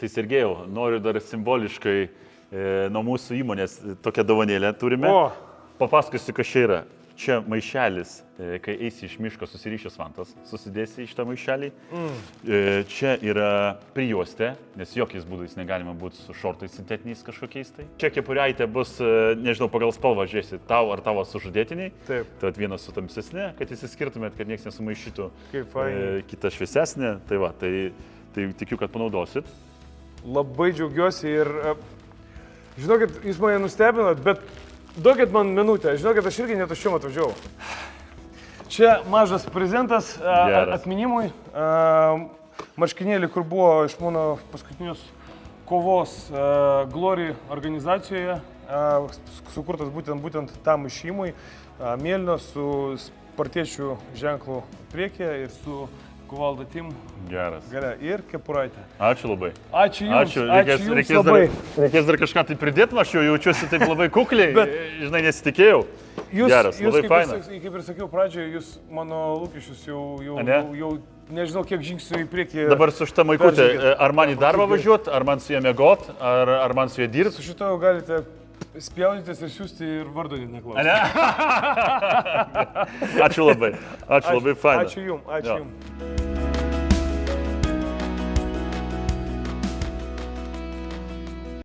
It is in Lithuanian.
Tai Sergejau, noriu dar simboliškai nuo mūsų įmonės tokią dovanėlę turime. O. Papasakosiu, kas čia yra. Čia maišelis, kai eisi iš miško susirišęs vantas, susidėsi iš tą maišelį. Čia yra prijuostė, nes jokiais būdais negalima būti su šortais sintetiniais kažkokiais tai. Čia kepuriaitė bus, nežinau, pagal spalvą žiūrėsi, tau ar tavo sužadėtiniai. Taip. Tad vienas su tamsesnė, kad įsiskirtumėt, kad niekas nesumaišytų. Kaip fainai. Kita šviesesnė, tai va, tai tikiu, kad panaudosit. Labai džiaugiuosi ir, žinokit, jūs mane nustebinot, bet duokit man minutę, žinokit, aš irgi netuščiom atvažiavau. Čia mažas prezentas atminimui, marškinėlį, kur buvo iš mano paskutinius kovos Glory organizacijoje, sukurtas būtent tam išėjimui, mėlyno su spartiečių ženklų priekyje ir su Kuvalda Team. Geras. Gerai, ir kepuraitė. Ačiū labai. Ačiū Jums. Reikės dar kažką tai pridėti, aš jau jaučiuosi taip labai kukliai, žinai, nesitikėjau. Geras, labai faina. Kaip ir sakiau pradžioje, jūs mano lūkesčius jau nežinau kiek žingsnių į priekį. Dabar su šitą maikutę, ar man į darbą važiuoti, ar man su ją mėgot, ar man su ją dirbti? Su šito jau galite spjaudytis ir siūsti ir vardo neklausyti. Ačiū labai, faina. Ačiū Jums.